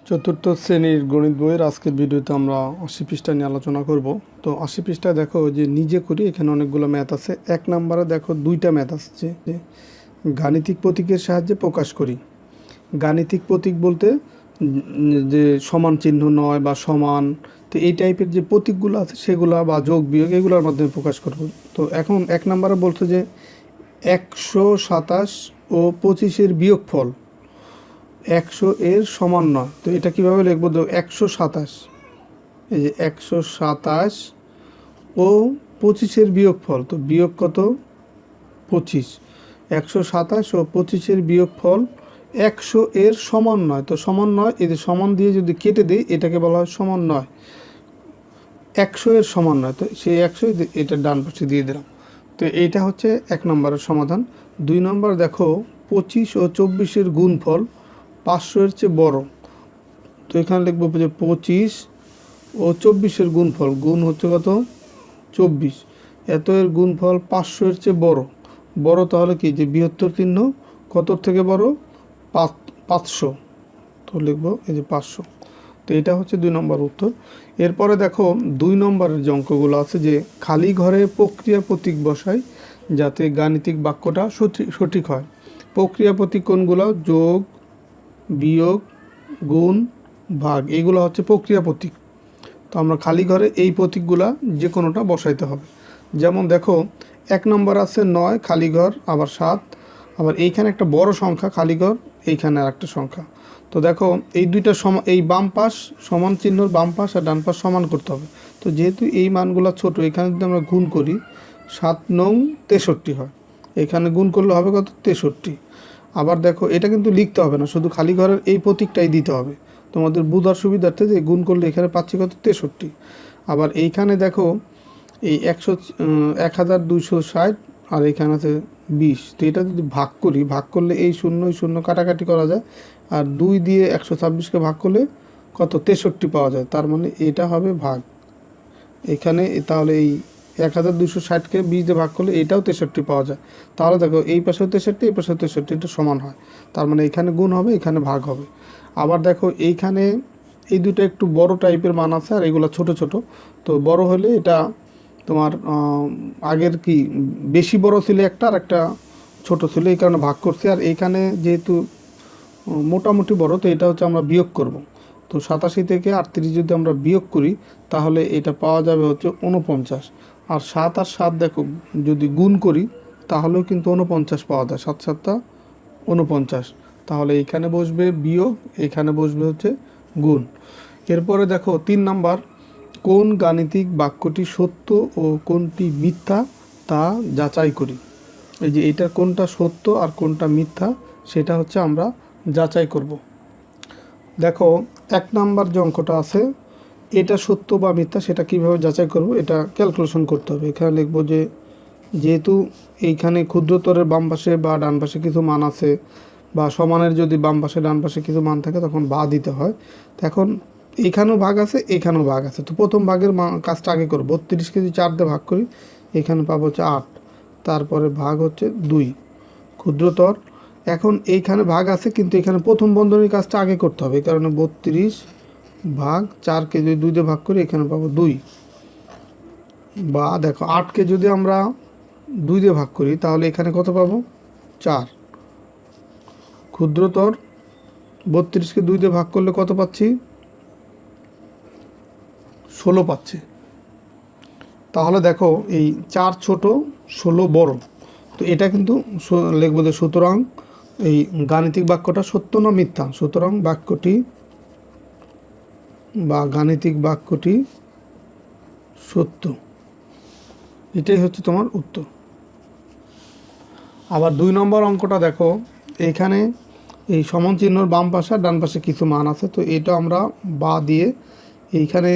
চতুর্থ শ্রেণীর গণিত বইয়ের আজকের ভিডিওতে আমরা ৮০ পৃষ্ঠা নিয়ে আলোচনা করব। তো ৮০ পৃষ্ঠায় দেখো যে নিজে করি, এখানে অনেকগুলো ম্যাথ আছে। ১ নম্বরে দেখো দুইটা ম্যাথ আসছে, গাণিতিক প্রতীকের সাহায্যে প্রকাশ করি। গাণিতিক প্রতীক বলতে যে সমান চিহ্ন নয় বা সমান, তো এই টাইপের যে প্রতীকগুলো আছে সেগুলো বা যোগ বিয়োগ এগুলোর মাধ্যমে প্রকাশ করব। তো এখন ১ নম্বরে বলছে যে ১২৭ ও ২৫-এর বিয়োগফল ১০০ এর সমান নয়। তো এটা কীভাবে লিখবো? তো ১২৭, এই যে ১২৭ ও ২৫-এর বিয়োগফল, তো বিয়োগ কত? ২৫। ১২৭ ও ২৫-এর বিয়োগফল ১০০ এর সমান নয়। তো সমান নয়, এই যে সমান দিয়ে যদি কেটে দিই এটাকে বলা হয় সমান নয়। ১০০ এর সমান নয়, তো সেই ১০০ এটা ডান পাশে দিয়ে দিলাম। তো এইটা হচ্ছে ১ নম্বরের সমাধান। ২ নম্বর দেখো ২৫ ও ২৪-এর গুণফল ৫০০-এর চেয়ে বড়। তো এখানে লিখবো যে ২৫ ও ২৪-এর গুণফল, গুণ হচ্ছে কত? ২৪, এত এর গুণফল ৫০০-এর চেয়ে বড়। বড় তাহলে কি, যে বৃহত্তর চিহ্ন কতর থেকে বড়? ৫০০। তো লিখবো এই যে ৫০০। তো এটা হচ্ছে ২ নম্বর উত্তর। এরপরে দেখো ২ নম্বরের যে অঙ্কগুলো আছে, যে খালি ঘরে প্রক্রিয়া প্রতীক বসাই যাতে গাণিতিক বাক্যটা সঠিক হয়। প্রক্রিয়া প্রতীক কোনগুলো? যোগ, বিয়োগ, গুণ, ভাগ, এগুলো হচ্ছে প্রক্রিয়া প্রতীক। তো আমরা খালি ঘরে এই প্রতীকগুলা যে কোনোটা বসাইতে হবে। যেমন দেখো ১ নম্বর আছে ৯ খালি ঘর, আবার ৭, আবার এইখানে একটা বড় সংখ্যা খালি ঘর, এইখানে আর একটা সংখ্যা। তো দেখো এই দুইটা এই বাম পাশ সমান চিহ্নর বাম পাশ আর ডান পাশ সমান করতে হবে। তো যেহেতু এই মানগুলো ছোট, এখানে যদি আমরা গুণ করি ৭ নং ৬৩ হয়, এখানে গুণ করলে হবে কত? ৬৩। আবার দেখো এটা কিন্তু লিখতে হবে না, শুধু খালি ঘরের এই প্রতীকটাই দিতে হবে তোমাদের বোঝার সুবিধার্থে, যে গুণ করলে এখানে পাচ্ছি কত? ৬৩। আবার এইখানে দেখো এই ১,২৬০ আর এখানে আছে ২০। তো এটা যদি ভাগ করি, ভাগ করলে এই শূন্য শূন্য কাটাকাটি করা যায়, আর ২ দিয়ে ১২৬কে ভাগ করলে কত? ৬৩ পাওয়া যায়। তার মানে এটা হবে ভাগ এখানে। তাহলে এই ১,২৬০কে ২০ দিয়ে ভাগ করলে এটাও ৬৩ পাওয়া যায়। তাহলে দেখো এই পাশেও ৬৩, এই পাশেও ৬৩, এটা সমান হয়। তার মানে এখানে গুণ হবে, এখানে ভাগ হবে। আবার দেখো এইখানে এই দুটো একটু বড় টাইপের মান আছে, আর এগুলো ছোট ছোট। তো বড় হলে এটা তোমার আগের কি বেশি বড় ছিল একটা, আর একটা ছোট ছিল, এই কারণে ভাগ করছি। আর এইখানে যেহেতু মোটামুটি বড়, তো এটা হচ্ছে আমরা বিয়োগ করব। তো ৮৭ থেকে ৩৮ যদি আমরা বিয়োগ করি তাহলে এটা পাওয়া যাবে হচ্ছে ৪৯। আর ৭ আর ৭ দেখো যদি গুণ করি তাহলেও কিন্তু ৪৯ পাওয়া যায়। ৭ ৭টা ৪৯। তাহলে এইখানে বসবে বিয়োগ, এখানে বসবে হচ্ছে গুণ। এরপরে দেখো ৩ নাম্বার, কোন গাণিতিক বাক্যটি সত্য ও কোনটি মিথ্যা তা যাচাই করি। এই যে এটা কোনটা সত্য আর কোনটা মিথ্যা সেটা হচ্ছে আমরা যাচাই করব। দেখো ১ নাম্বার যে অঙ্কটা আছে, এটা সত্য বা মিথ্যা সেটা কিভাবে যাচাই করব, এটা ক্যালকুলেশন করতে হবে। এখানে লিখব যে যেহেতু এইখানে ক্ষুদ্রতরের বাম পাশে বা ডান পাশে কিছু মান আছে, বা সমানের যদি বাম পাশে ডান পাশে কিছু মান থাকে তখন বা দিতে হয়। তো এখন এইখানেও ভাগ আছে, এইখানেও ভাগ আছে। তো প্রথম ভাগের কাজটা আগে করব। ৩২কে যদি ৪ দিয়ে ভাগ করি এখানে পাবো হচ্ছে ৮, তারপরে ভাগ হচ্ছে ২ ক্ষুদ্রতর। এখন এইখানে ভাগ আছে কিন্তু এখানে প্রথম বন্ধনীর কাজটা আগে করতে হবে, এই কারণে ৩২ ভাগ ৪কে যদি ২ দিয়ে ভাগ করি এখানে পাবো ২। বা দেখো ৮কে যদি আমরা ২ দিয়ে ভাগ করি তাহলে এখানে কত পাবো? ৪। ক্ষুদ্রতর ৩২কে ২ দিয়ে ভাগ করলে কত পাচ্ছি? ১৬ পাচ্ছি। তাহলে দেখো এই ৪ ছোট ১৬ বড়। তো এটা কিন্তু লিখবো যে সুতরাং এই গাণিতিক বাক্যটা সত্য না মিথ্যা। সুতরাং বাক্যটি বা গাণিতিক বাক্যটি সত্য, এটাই হচ্ছে তোমার উত্তর। আবার ২ নম্বর অঙ্কটা দেখো, এইখানে এই সমান চিহ্নর বাম পাশে আর ডান পাশে কিছু মান আছে। তো এটা আমরা বা দিয়ে, এইখানে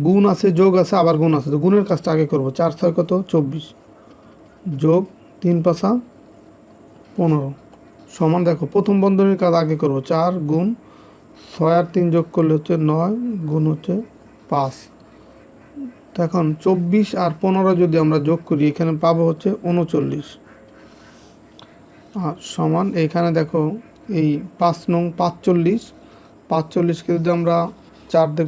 গুণ আছে, যোগ আছে, আবার গুণ আছে। তো গুণের কাজটা আগে করব। ৪ ছয় কত? ২৪, যোগ ৩ পাঁচা ১৫, সমান দেখো প্রথম বন্ধনীর কাজ আগে করব। ৪ গুণ ৬ আর ৩ যোগ করলে হচ্ছে ৯, গুণ হচ্ছে ৫। তো এখন ২৪ আর ১৫ যদি আমরা যোগ করি এখানে পাবো হচ্ছে ৩৯। আর সমান এখানে দেখো এই ৫ নং ৪৫, 45কে যদি আমরা 4 দিয়ে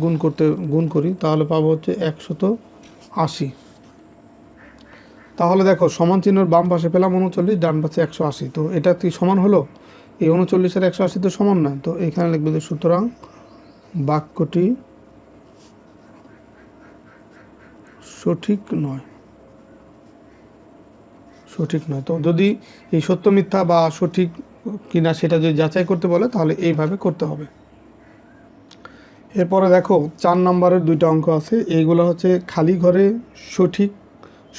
গুণ করি তাহলে পাবো হচ্ছে 180। তাহলে দেখো সমান চিহ্নর বাম পাশে পেলাম 39, ডান পাশে 180। তো এটা কি সমান হলো? এই 39 আর 180 তো সমান নয়। তো এখানে লিখবে যে সুতরাং বাক্যটি সঠিক নয়। তো যদি এই সত্য মিথ্যা বা সঠিক কিনা সেটা যদি যাচাই করতে বলে তাহলে এইভাবে করতে হবে। এরপরে দেখো 4 নম্বরের 2টা অঙ্ক আছে। এইগুলো হচ্ছে খালি ঘরে সঠিক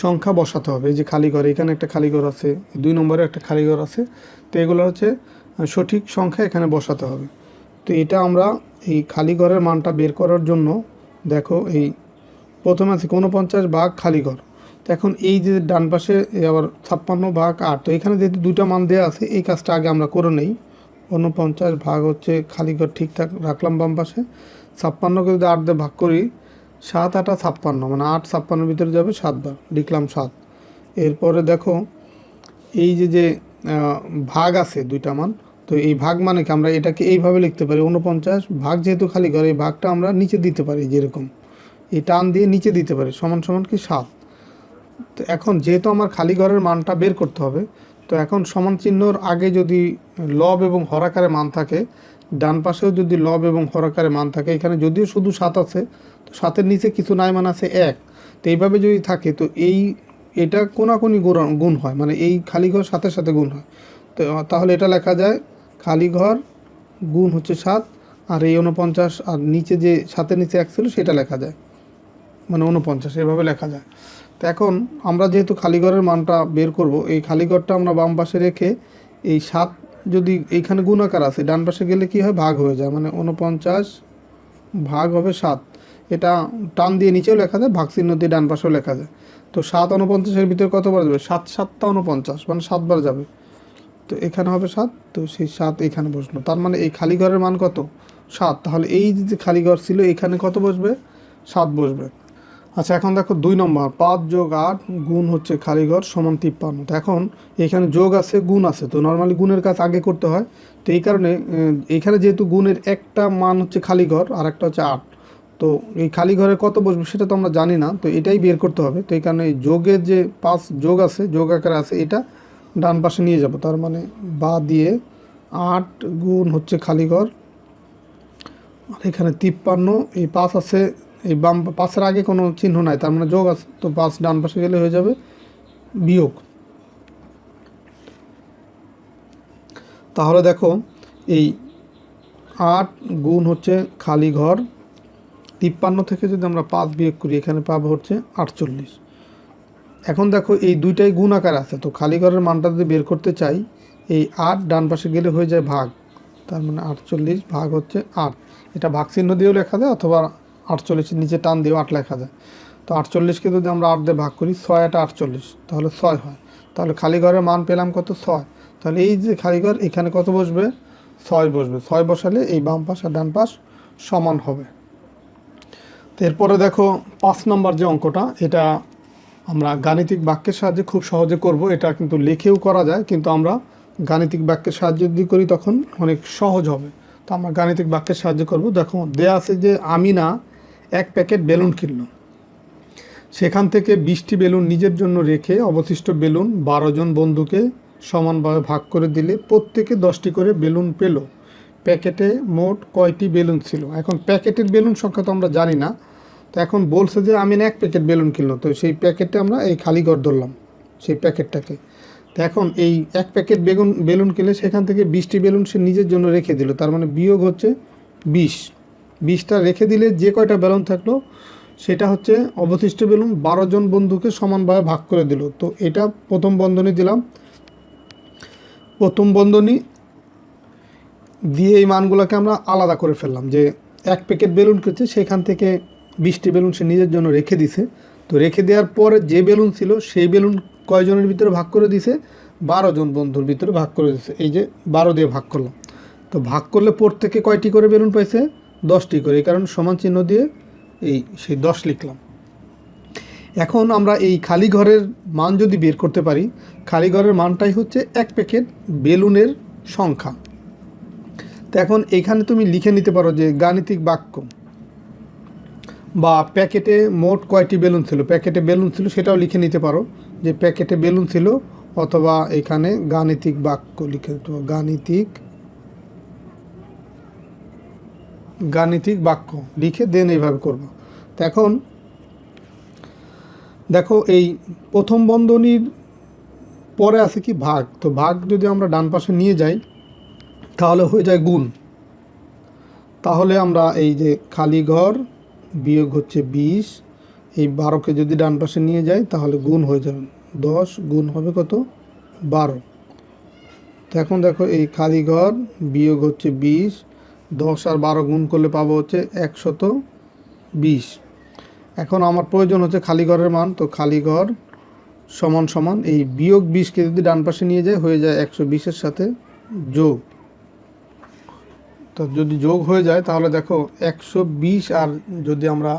সংখ্যা বসাতে হবে। এই যে খালি ঘর, এখানে একটা খালি ঘর আছে, 2 নম্বরে একটা খালি ঘর আছে। তো এগুলো হচ্ছে সঠিক সংখ্যা এখানে বসাতে হবে। তো এটা আমরা এই খালি ঘরের মানটা বের করার জন্য দেখো এই প্রথমে আছে 49 ভাগ খালি ঘর। তো এখন এই যে ডান পাশে আবার 56 ভাগ 8, তো এখানে যেহেতু 2টা মান দেওয়া আছে এই কাজটা আগে আমরা করে নেই। 49 ভাগ হচ্ছে খালি ঘর ঠিকঠাক রাখলাম বাম পাশে, 56কে যদি 8 দিয়ে ভাগ করি 7 8 56, মানে 8 56-এর ভিতরে যাবে 7 বার, লিখলাম 7। এরপরে দেখো এই যে ভাগ আছে 2টা মান, তো এই ভাগ মানে কি আমরা এটাকে এইভাবে লিখতে পারি, 49 ভাগ যেহেতু খালি ঘর এই ভাগটা আমরা নিচে দিতে পারি, যেরকম এই টান দিয়ে নিচে দিতে পারি, সমান সমান কি 7। তো এখন যেহেতু আমার খালি ঘরের মানটা বের করতে হবে, তো এখন সমান চিহ্নর আগে যদি লব এবং হরাকারে মান থাকে, ডান পাশেও যদি লব এবং হরাকারে মান থাকে, এখানে যদিও শুধু 7 আছে, তো 7-এর নিচে কিছু নাই, মান আছে 1। তো এইভাবে যদি থাকে তো এটা কোনাকুনি গুণ হয়, মানে এই খালি ঘর 7-এর সাথে গুণ হয়। তো তাহলে এটা লেখা যায় খালি ঘর গুণ হচ্ছে 7, আর এই 49 আর নিচে যে 7-এর নিচে 1 ছিল সেটা লেখা যায়, মানে 49 এভাবে লেখা যায়। তো এখন আমরা যেহেতু খালি ঘরের মানটা বের করব, এই খালি ঘরটা আমরা বাম পাশে রেখে এই 7 যদি এইখানে গুণাকার আছে ডান পাশে গেলে কি হয়, ভাগ হয়ে যায়, মানে 49 ভাগ হবে 7। এটা টান দিয়ে নিচেও লেখা যায়, ভাগ চিহ্ন দিয়ে ডান পাশেও লেখা যায়। তো 7 49-এর ভিতরে কতবার যাবে, 7 7 49, মানে 7 বার যাবে। তো এখানে হবে 7, তো সেই 7 এখানে বসলো, তার মানে এই খালি ঘরের মান কত, 7। তাহলে এই যে খালি ঘর ছিল এখানে কত বসবে, 7 বসবে। আচ্ছা এখন দেখো 2 নম্বর, 5 যোগ 8 গুণ হচ্ছে খালি ঘর সমান 53। তো এখন এখানে যোগ আছে গুণ আছে, তো নর্মালি গুণের কাজ আগে করতে হয়। তো এই কারণে এখানে যেহেতু গুণের একটা মান হচ্ছে খালি ঘর আর একটা হচ্ছে 8, তো এই খালি ঘরে কত বসবে সেটা তো আমরা জানি না, তো এটাই বের করতে হবে। তো এই কারণে এই যোগের যে 5 যোগ আছে, যোগ আকারে আছে, এটা ডান পাশে নিয়ে যাব, তার মানে বা দিয়ে 8 গুণ হচ্ছে খালি ঘর, আর এখানে 53, এই 5 আছে, এই বাম 5-এর আগে কোনো চিহ্ন নাই, তার মানে যোগ আছে, তো 5 ডান পাশে গেলে হয়ে যাবে বিয়োগ। তাহলে দেখো এই 8 গুণ হচ্ছে খালি ঘর 53 থেকে যদি আমরা 5 বিয়োগ করি এখানে পাবো হচ্ছে 48। এখন দেখো এই দুইটাই গুণ আকার আছে, তো খালি ঘরের মানটা যদি বের করতে চাই এই 8 ডান পাশে গেলে হয়ে যায় ভাগ, তার মানে 48 ভাগ হচ্ছে 8। এটা ভাগ চিহ্ন দিয়েও লেখা যায় অথবা 48-এর নিচে টান দিয়েও 8 লেখা যায়। তো 48-কে যদি আমরা 8 দিয়ে ভাগ করি 6 8 48, তাহলে 6 হয়। তাহলে খালি ঘরের মান পেলাম কত, 6। তাহলে এই যে খালি ঘর এখানে কত বসবে, 6 বসবে। 6 বসালে এই বাম পাশ আর ডান পাশ সমান হবে। তো এরপরে দেখো 5 নম্বর যে অঙ্কটা, এটা আমরা গাণিতিক বাক্যের সাহায্যে খুব সহজে করব। এটা কিন্তু লিখেও করা যায়, কিন্তু আমরা গাণিতিক বাক্যের সাহায্যে যদি করি তখন অনেক সহজ হবে। তো আমরা গাণিতিক বাক্যের সাহায্যে করব। দেখো দেয়া আছে যে আমিনা 1 প্যাকেট বেলুন কিনল, সেখান থেকে 20টি বেলুন নিজের জন্য রেখে অবশিষ্ট বেলুন 12 জন বন্ধুকে সমানভাবে ভাগ করে দিলে প্রত্যেকে 10টি করে বেলুন পেল। প্যাকেটে মোট কয়টি বেলুন ছিল? এখন প্যাকেটের বেলুন সংখ্যা তো আমরা জানি না, তো এখন বলছে যে আমিনা 1 প্যাকেট বেলুন কিনলো, তো সেই প্যাকেটে আমরা এই খালি ঘর ধরলাম সেই প্যাকেটটাকে। তো এখন এই 1 প্যাকেট বেলুন কিনলে সেখান থেকে 20টি বেলুন সে নিজের জন্য রেখে দিল, তার মানে বিয়োগ হচ্ছে 20টা রেখে দিলে যে কয়টা বেলুন থাকলো সেটা হচ্ছে অবশিষ্ট বেলুন 12 জন বন্ধুকে সমানভাবে ভাগ করে দিল। তো এটা প্রথম বন্ধনী দিলাম, প্রথম বন্ধনী দিয়ে এই মানগুলোকে আমরা আলাদা করে ফেললাম, যে 1 প্যাকেট বেলুন কিনছে সেখান থেকে 20টি বেলুন সে নিজের জন্য রেখে দিছে। তো রেখে দেওয়ার পরে যে বেলুন ছিল সেই বেলুন কয়জনের ভিতরে ভাগ করে দিছে, 12 জন বন্ধুর ভিতরে ভাগ করে দিছে। এই যে 12 দিয়ে ভাগ করলাম, তো ভাগ করলে প্রত্যেকে কয়টি করে বেলুন পাইছে, 10টি করে, এই কারণে সমান চিহ্ন দিয়ে সেই 10 লিখলাম। এখন আমরা এই খালি ঘরের মান যদি বের করতে পারি, খালি ঘরের মানটাই হচ্ছে 1 প্যাকেট বেলুনের সংখ্যা। তো এখন এখানে তুমি লিখে নিতে পারো যে গাণিতিক বাক্য বা প্যাকেটে মোট কয়টি বেলুন ছিল, প্যাকেটে বেলুন ছিল সেটাও লিখে নিতে পারো যে প্যাকেটে বেলুন ছিল, অথবা এখানে গাণিতিক বাক্য লিখে দিতে পারো, গাণিতিক বাক্য লিখে দেন এইভাবে করবো। তো এখন দেখো এই প্রথম বন্ধনীর পরে আছে কি ভাগ, তো ভাগ যদি আমরা ডান পাশে নিয়ে যাই তাহলে হয়ে যায় গুণ। তাহলে আমরা এই যে খালি ঘর বিয়োগ হচ্ছে 20, এই 12কে যদি ডান পাশে নিয়ে যাই তাহলে গুণ হয়ে যাবে 10 গুণ হবে কত 12। তো এখন দেখো এই খালি ঘর বিয়োগ হচ্ছে 20, 10 আর 12 গুণ করলে পাবো হচ্ছে 120। এখন আমার প্রয়োজন হচ্ছে খালি ঘরের মান, তো খালি ঘর সমান সমান এই বিয়োগ 20কে যদি ডান পাশে নিয়ে যায় হয়ে যায় 120-এর সাথে যোগ। তো যদি যোগ হয়ে যায় তাহলে দেখো 120 আর যদি আমরা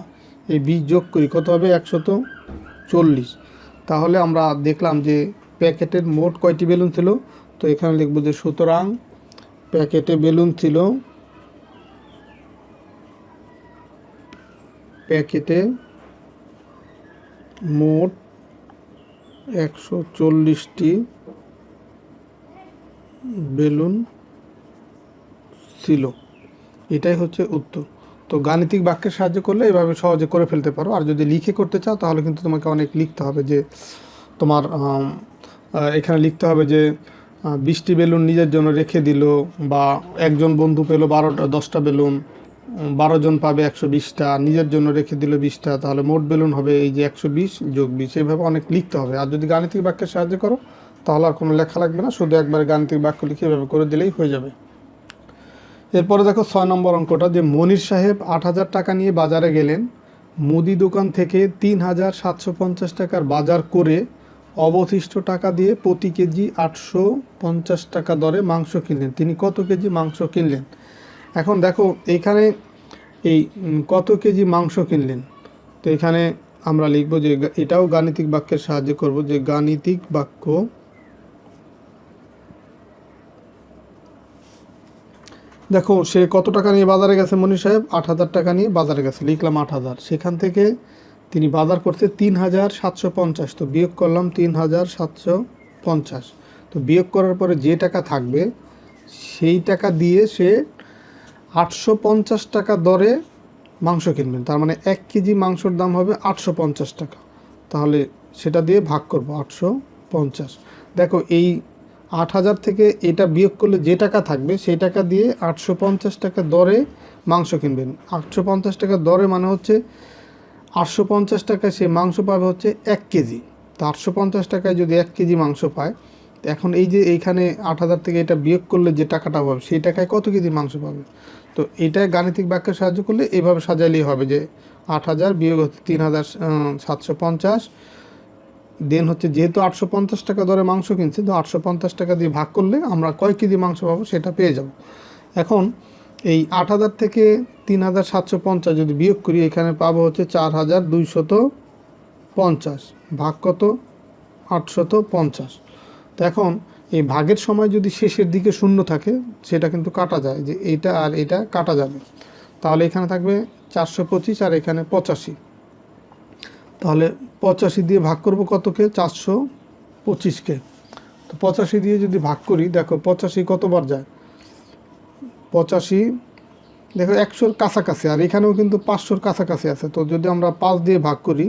এই 20 যোগ করি কত হবে 140। তাহলে আমরা দেখলাম যে প্যাকেটের মোট কয়টি বেলুন ছিল, তো এখানে লিখব যে সুতরাং প্যাকেটে বেলুন ছিল, প্যাকেটে মোট 140টি বেলুন ছিল। এটাই হচ্ছে উত্তর। তো গাণিতিক বাক্যের সাহায্য করলে এভাবে সহজে করে ফেলতে পারো। আর যদি লিখে করতে চাও তাহলে কিন্তু তোমাকে অনেক লিখতে হবে, যে তোমার এখানে লিখতে হবে যে 20টি বেলুন নিজের জন্য রেখে দিল, বা একজন বন্ধু পেল 10টা বেলুন, 12 জন পাবে 120টা, নিজের জন্য রেখে দিল 20টা, তাহলে মোট বেলুন হবে এই যে 120 যোগ 20। এইভাবে অনেক লিখতে হবে। আর যদি গাণিতিক বাক্যের সাহায্য করো তাহলে আর কোনো লেখা লাগবে না, শুধু একবার গাণিতিক বাক্য লিখে এভাবে করে দিলেই হয়ে যাবে। এরপরে দেখো 6 নম্বর অঙ্কটা, যে মনির সাহেব 8000 টাকা নিয়ে বাজারে গেলেন, মুদি দোকান থেকে 3750 টাকার বাজার করে অবশিষ্ট টাকা দিয়ে প্রতি কেজি 850 টাকা দরে মাংস কিনলেন। তিনি কত কেজি মাংস কিনলেন? এখন দেখো এইখানে এই কত কেজি মাংস কিনলেন, তো এখানে আমরা লিখব যে এটাও গাণিতিক বাক্যের সাহায্য করব, যে গাণিতিক বাক্য দেখো সে কত টাকা নিয়ে বাজারে গেছে, মনির সাহেব 8000 টাকা নিয়ে বাজারে গেছে, লিখলাম 8000। সেখান থেকে তিনি বাজার করতে 3750, তো বিয়োগ করলাম 3750। তো বিয়োগ করার পরে যে টাকা থাকবে সেই টাকা দিয়ে সে 850 টাকা দরে মাংস কিনবেন। তার মানে 1 কেজি মাংসর দাম হবে 850 টাকা। তাহলে সেটা দিয়ে ভাগ করব 850। দেখো এই 8000 থেকে এটা বিয়োগ করলে যে টাকা থাকবে সেই টাকা দিয়ে 850 টাকা দরে মাংস কিনবেন। 850 টাকা দরে মানে হচ্ছে 850 টাকায় সে মাংস পাবে হচ্ছে 1 কেজি। তো 850 টাকায় যদি 1 কেজি মাংস পায়, এখন এই যে এইখানে 8000 থেকে এটা বিয়োগ করলে যে টাকাটা পাবে সেই টাকায় কত কেজি মাংস পাবে। তো এটা গাণিতিক বাক্যের সাহায্য করলে এইভাবে সাজাইলেই হবে, যে 8000 বিয়োগ হচ্ছে 3750, দেন হচ্ছে যেহেতু 850 টাকা দরে মাংস কিনছে, তো 850 টাকা দিয়ে ভাগ করলে আমরা কয় কেজি মাংস পাবো সেটা পেয়ে যাব। এখন এই 8000 থেকে 3750 যদি বিয়োগ করি, এখানে পাবো হচ্ছে 4250, ভাগ কত 850। তো এখন এই ভাগের সময় যদি শেষের দিকে শূন্য থাকে সেটা কিন্তু কাটা যায়, যে এইটা আর এটা কাটা যাবে। তাহলে এখানে থাকবে 425 আর এখানে 85। তাহলে 85 দিয়ে ভাগ করব কতকে, 425কে। তো 85 দিয়ে যদি ভাগ করি, দেখো 85 কতবার যায়, 85 দেখো 100-র কাছাকাছি, আর এখানেও কিন্তু 500-র কাছাকাছি আছে। তো যদি আমরা 5 দিয়ে ভাগ করি,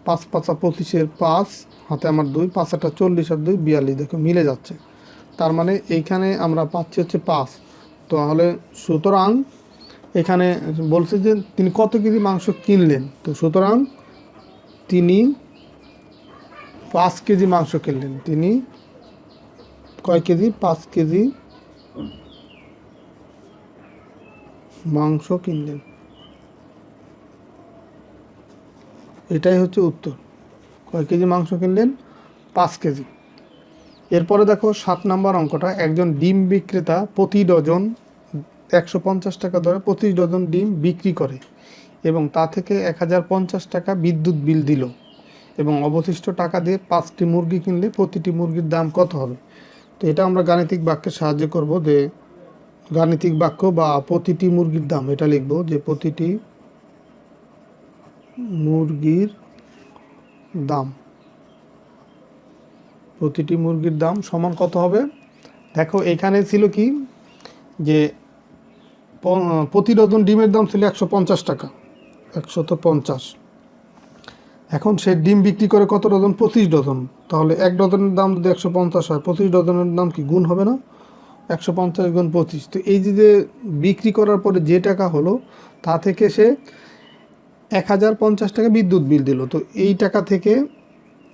5 5 25-এর 5, হাতে আমার 2, 5 8 40 আর 2 42, দেখো মিলে যাচ্ছে। তার মানে এইখানে আমরা পাচ্ছি হচ্ছে 5। তাহলে সুতরাং এখানে বলছে যে তিনি কত কেজি মাংস কিনলেন, তো সুতরাং তিনি 5 কেজি মাংস কিনলেন। তিনি কয় কেজি, 5 কেজি মাংস কিনলেন। এটাই হচ্ছে উত্তর। কয় কেজি মাংস কিনলেন, 5 কেজি। এরপরে দেখো 7 নম্বর অঙ্কটা, একজন ডিম বিক্রেতা প্রতি ডজন 150 টাকা দরে 25 ডজন ডিম বিক্রি করে এবং তা থেকে 1050 টাকা বিদ্যুৎ বিল দিল, এবং অবশিষ্ট টাকা দিয়ে 5টি মুরগি কিনলে প্রতিটি মুরগির দাম কত হবে। তো এটা আমরা গাণিতিক বাক্যের সাহায্য করব, যে গাণিতিক বাক্য বা প্রতিটি মুরগির দাম, এটা লিখবো যে প্রতিটি মুরগির দাম, প্রতিটি মুরগির দাম সমান কত হবে। দেখো এখানে ছিল কি যে প্রতি ডজন ডিমের দাম ছিল 150 টাকা, 150। এখন সে ডিম বিক্রি করে কত ডজন? 25 ডজন। তাহলে এক ডজনের দাম যদি 150 হয়, 25 ডজনের দাম কি গুণ হবে না? 150 গুণ 25। তো এই যে বিক্রি করার পরে যে টাকা হলো তা থেকে সে 1050 টাকা বিদ্যুৎ বিল দিল। তো এই টাকা থেকে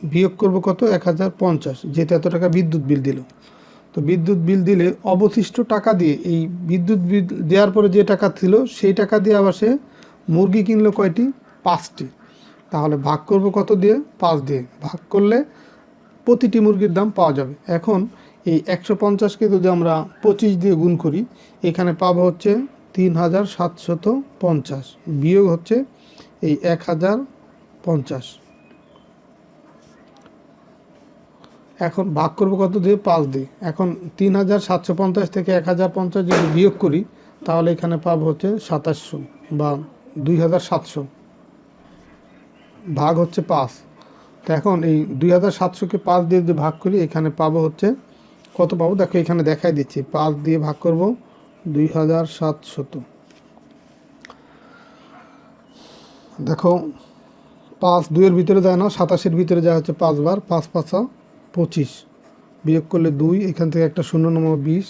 বিয়োগ করব কত? 1050, যেহেতু এত টাকা বিদ্যুৎ বিল দিল। তো বিদ্যুৎ বিল দিলে অবশিষ্ট টাকা দিয়ে, এই বিদ্যুৎ বিল দেওয়ার পরে যে টাকা ছিল সেই টাকা দিয়ে আবার সে মুরগি কিনলো কয়টি? 5টি। তাহলে ভাগ করব কত দিয়ে? 5 দিয়ে। ভাগ করলে প্রতিটি মুরগির দাম পাওয়া যাবে। এখন এই 150কে যদি আমরা 25 দিয়ে গুণ করি, এখানে পাবো হচ্ছে 3750, বিয়োগ হচ্ছে এই 1050। এখন ভাগ করব কত দিয়ে? 5 দিয়ে। এখন 3750 থেকে 1050 যদি বিয়োগ করি তাহলে এখানে পাবো হচ্ছে 2700 বা 2700, ভাগ হচ্ছে 5। তো এখন এই 2700কে 5 দিয়ে যদি ভাগ করি এখানে পাবো হচ্ছে কত পাবো? দেখো এখানে দেখাই দিচ্ছি, 5 দিয়ে ভাগ করব 2700। দেখো 5 2-এর ভিতরে যায় না, 27-এর ভিতরে যায় হচ্ছে 5 বার, 5 5 25, বিয়োগ করলে 2, এখান থেকে একটা শূন্য নম্বর 20,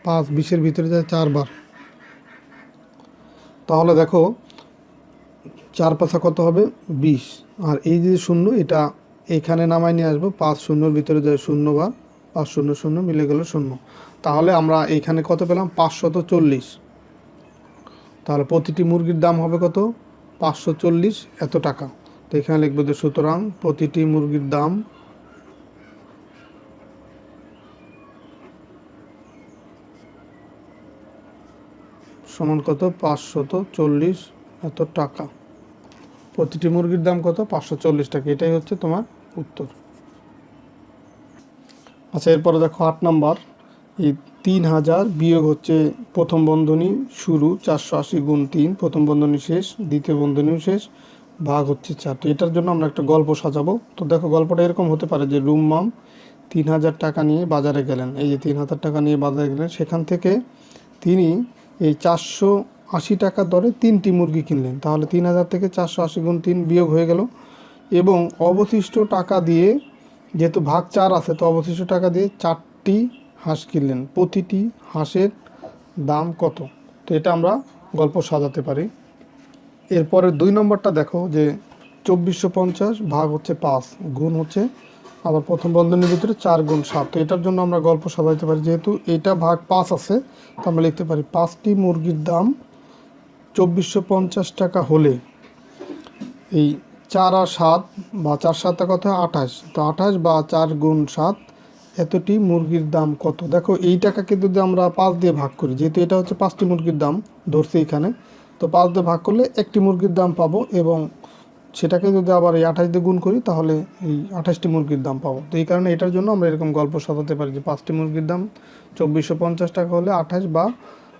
5 20-এর ভিতরে যায় 4 বার। তাহলে দেখো 4 5 কত হবে? 20। আর এই যে শূন্য, এটা এখানে নামায় নিয়ে আসবো, 5 শূন্যর ভিতরে যায় 0 বার, 5 0 0 মিলে গেল 0। তাহলে আমরা এখানে কত পেলাম? 540। তাহলে প্রতিটি মুরগির দাম হবে কত? 540 এত টাকা। তো এখানে লিখবো যে সুতরাং প্রতিটি মুরগির দাম সমান কত? 540 এত টাকা। প্রতিটি মুরগির দাম কত? 540 টাকা। এটাই হচ্ছে তোমার উত্তর। আচ্ছা, এরপরে দেখো 8 নাম্বার, এই 3000 বিয়োগ হচ্ছে প্রথম বন্ধনী শুরু 480 গুণ 3, প্রথম বন্ধনী শেষ, দ্বিতীয় বন্ধনীও শেষ, ভাগ হচ্ছে 4। তো এটার জন্য আমরা একটা গল্প সাজাবো। তো দেখো গল্পটা এরকম হতে পারে যে রুম্মাম 3000 টাকা নিয়ে বাজারে গেলেন। এই যে 3000 টাকা নিয়ে বাজারে গেলেন, সেখান থেকে তিনি এই 480 টাকা দরে 3টি মুরগি কিনলেন। তাহলে 3000 থেকে 480 গুণ 3 বিয়োগ হয়ে গেল, এবং অবশিষ্ট টাকা দিয়ে, যেহেতু ভাগ 4 আছে, তো অবশিষ্ট টাকা দিয়ে 4টি হাঁস কিনলেন। প্রতিটি হাঁসের দাম কত? তো এটা আমরা গল্প সাজাতে পারি। এরপরে 2 নম্বরটা দেখো যে 2450 ভাগ হচ্ছে 5 গুণ হচ্ছে আবার প্রথম বন্ধনীর ভিতরে 4 গুণ 7। তো এটার জন্য আমরা গল্প সাজাতে পারি, যেহেতু এটা ভাগ 5 আছে, তো আমরা লিখতে পারি 5টি মুরগির দাম 2450 টাকা হলে এই 4 আর 7 বা 4 7 কত হয়? 28। তো 28 বা 4 গুণ 7 এতটি মুরগির দাম কত? দেখো এই টাকাকে যদি আমরা 5 দিয়ে ভাগ করি, যেহেতু এটা হচ্ছে 5টি মুরগির দাম ধরছি এখানে, তো 5 দিয়ে ভাগ করলে একটি মুরগির দাম পাবো, এবং সেটাকে যদি আবার এই 28 দিয়ে গুণ করি তাহলে এই 28টি মুরগির দাম পাবো। তো এই কারণে এটার জন্য আমরা এরকম গল্প সাজাতে পারি যে 5টি মুরগির দাম 2450 টাকা হলে 28 বা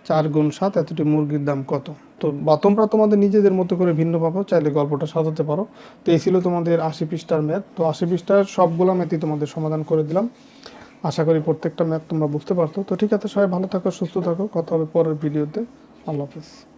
4 গুণ 7 এতটি মুরগির দাম কত? তো বা তোমরা তোমাদের নিজেদের মতো করে ভিন্নভাবে চাইলে গল্পটা সাজাতে পারো। তো এই ছিল তোমাদের 80 পৃষ্ঠার ম্যাথ। তো 80 পৃষ্ঠার সবগুলো ম্যাথই তোমাদের সমাধান করে দিলাম। আশা করি প্রত্যেকটা ম্যাথ তোমরা বুঝতে পারতো। তো ঠিক আছে, সবাই ভালো থাকো, সুস্থ থাকো, কথা হবে পরের ভিডিওতে। আল্লাহ হাফেজ।